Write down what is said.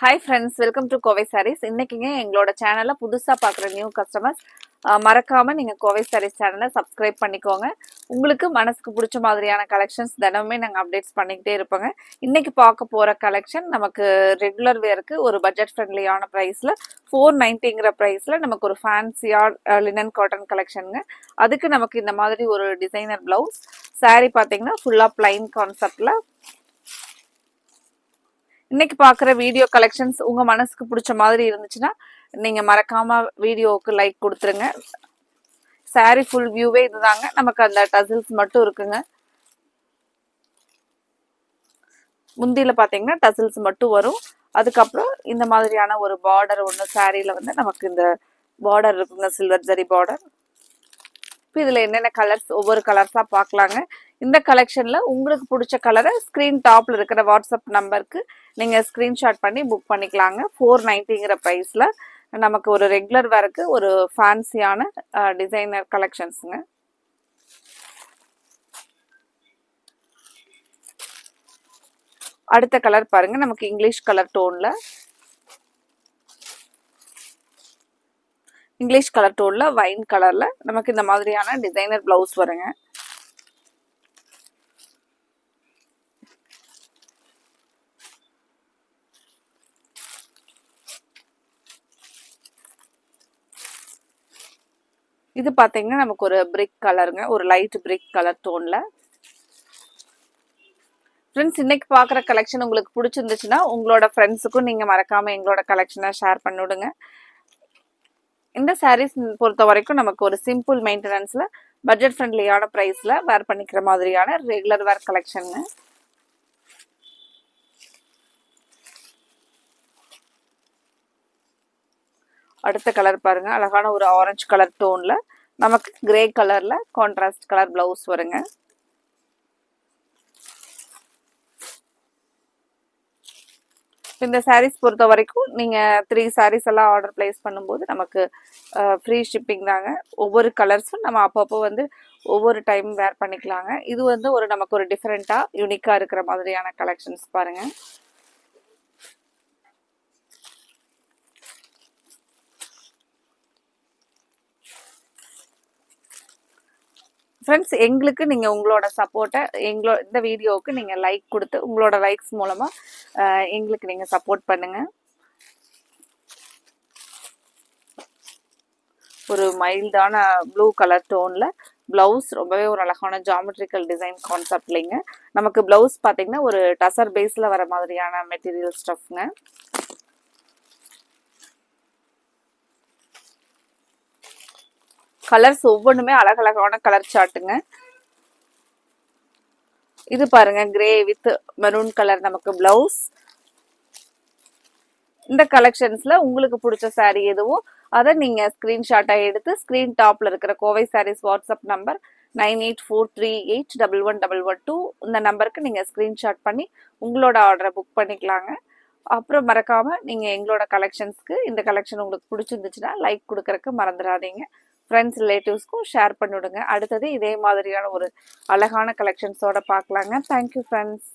Hi friends, welcome to Kovai Sarees. இன்னைக்குங்க எங்களோட சேனலை புதுசா பார்க்குற நியூ கஸ்டமர்ஸ் மறக்காம நீங்க கோவை சாரீஸ் சேனலை சப்ஸ்கிரைப் பண்ணிக்கோங்க. உங்களுக்கு மனசுக்கு பிடிச்ச மாதிரியான கலெக்ஷன்ஸ் தினமுமே நாங்க அப்டேட்ஸ் பண்ணிக்கிட்டே இருப்போங்க. இன்னைக்கு பார்க்க போற கலெக்ஷன் நமக்கு ரெகுலர் வேருக்கு ஒரு பட்ஜெட் ஃப்ரெண்ட்லியான ப்ரைஸ்ல 490ங்கிற ப்ரைஸ்ல நமக்கு ஒரு ஃபேன்சியா லினன் காட்டன் கலெக்ஷனுங்க. அதுக்கு நமக்கு இந்த மாதிரி ஒரு டிசைனர் பிளவுஸ் சாரீ பார்த்தீங்கன்னா ஃபுல்லா பிளைன் கான்செப்ட்ல. இன்னைக்கு பார்க்குற வீடியோ கலெக்ஷன்ஸ் உங்க மனசுக்கு பிடிச்ச மாதிரி இருந்துச்சுன்னா நீங்க மறக்காம வீடியோவுக்கு லைக் கொடுத்துருங்க. சாரி ஃபுல் வியூவே இதுதாங்க. நமக்கு அந்த டசில்ஸ் மட்டும் இருக்குங்க. முந்தியில பாத்தீங்கன்னா டசில்ஸ் மட்டும் வரும். அதுக்கப்புறம் இந்த மாதிரியான ஒரு பார்டர் ஒன்று சாரியில வந்து நமக்கு இந்த பார்டர் இருக்குங்க, சில்வர் ஜரி பார்டர். இப்போ இதில் என்னென்ன கலர்ஸ் ஒவ்வொரு கலர்ஸாக பார்க்கலாங்க. இந்த கலெக்ஷனில் உங்களுக்கு பிடிச்ச கலரை ஸ்க்ரீன் டாப்பில் இருக்கிற வாட்ஸ்அப் நம்பருக்கு நீங்கள் ஸ்க்ரீன்ஷாட் பண்ணி புக் பண்ணிக்கலாங்க. 490ங்கிற ப்ரைஸில் நமக்கு ஒரு ரெகுலர் வேருக்கு ஒரு ஃபேன்சியான டிசைனர் கலெக்ஷன்ஸுங்க. அடுத்த கலர் பாருங்க, நமக்கு இங்கிலீஷ் கலர் டோனில் வைன் கலர்ல நமக்கு இந்த மாதிரியான டிசைனர் பிளவுஸ் வருங்க. இது பாத்தீங்கன்னா நமக்கு ஒரு பிரிக் கலருங்க, ஒரு லைட் பிரிக் கலர் டோன்ல. ஃப்ரெண்ட்ஸ், இன்னைக்கு பார்க்குற கலெக்ஷன் உங்களுக்கு பிடிச்சிருந்துச்சுன்னா உங்களோட ஃப்ரெண்ட்ஸுக்கும் நீங்க மறக்காம எங்களோட கலெக்ஷனை ஷேர் பண்ணிவிடுங்க. இந்த சாரீஸ் பொறுத்த வரைக்கும் நமக்கு ஒரு சிம்பிள் மெயின்டெனன்ஸ்ல பட்ஜெட் ஃப்ரெண்ட்லியான ப்ரைஸ்ல வேர் பண்ணிக்கிற மாதிரியான ரெகுலர் வேர் கலெக்ஷனுங்க. அடுத்த கலர் பாருங்க, அழகான ஒரு ஆரஞ்சு கலர் டோன்ல நமக்கு கிரே கலர்ல கான்ட்ராஸ்ட் கலர் பிளவுஸ் வருங்க. இந்த சாரீஸ் பொறுத்த வரைக்கும் நீங்க 3 சாரீஸ் எல்லாம் ஆர்டர் பிளேஸ் பண்ணும்போது நமக்கு ஃப்ரீ ஷிப்பிங் தாங்க. ஒவ்வொரு கலர்ஸும் நம்ம அப்பப்போ வந்து ஒவ்வொரு டைம் வேர் பண்ணிக்கலாங்க. இது வந்து ஒரு நமக்கு ஒரு டிஃப்ரெண்டா யூனிக்கா இருக்கிற மாதிரியான கலெக்ஷன்ஸ் பாருங்க. ஃப்ரெண்ட்ஸ், எங்களுக்கு நீங்கள் உங்களோட சப்போர்ட்டை இந்த வீடியோவுக்கு நீங்கள் லைக் கொடுத்து உங்களோட லைக்ஸ் மூலமாக எங்களுக்கு நீங்கள் சப்போர்ட் பண்ணுங்கள். ஒரு மைல்டான ப்ளூ கலர் டோனில் ப்ளவுஸ் ரொம்பவே ஒரு அழகான ஜாமெட்ரிக்கல் டிசைன் கான்செப்ட்லைங்க. நமக்கு ப்ளவுஸ் பார்த்தீங்கன்னா ஒரு டசர் பேஸில் வர மாதிரியான மெட்டீரியல் ஸ்டஃப்ங்க. கலர்ஸ் ஒவ்வொன்றுமே அழகழகான கலர் சார்ட்டுங்க. இது பாருங்க, கிரே வித் மெரூன் கலர் நமக்கு பிளவுஸ். இந்த கலெக்ஷன்ஸ்ல உங்களுக்கு பிடிச்ச சாரீ எதுவோ அதை நீங்க ஸ்கிரீன்ஷாட்டா எடுத்து ஸ்கிரீன் டாப்ல இருக்கிற கோவை சாரீஸ் வாட்ஸ்அப் நம்பர் 9843811112 இந்த நம்பருக்கு நீங்க ஸ்கிரீன்ஷாட் பண்ணி உங்களோட ஆர்டரை புக் பண்ணிக்கலாங்க. அப்புறம் மறக்காம நீங்க எங்களோட கலெக்ஷன்ஸ்க்கு இந்த கலெக்ஷன் உங்களுக்கு பிடிச்சிருந்துச்சுன்னா லைக் கொடுக்கறதுக்கு மறந்துடாதீங்க. ஃப்ரெண்ட்ஸ் ரிலேட்டிவ்ஸ்க்கும் ஷேர் பண்ணிவிடுங்க. அடுத்தது இதே மாதிரியான ஒரு அழகான கலெக்ஷன்ஸோட பார்க்கலாங்க. Thank you friends.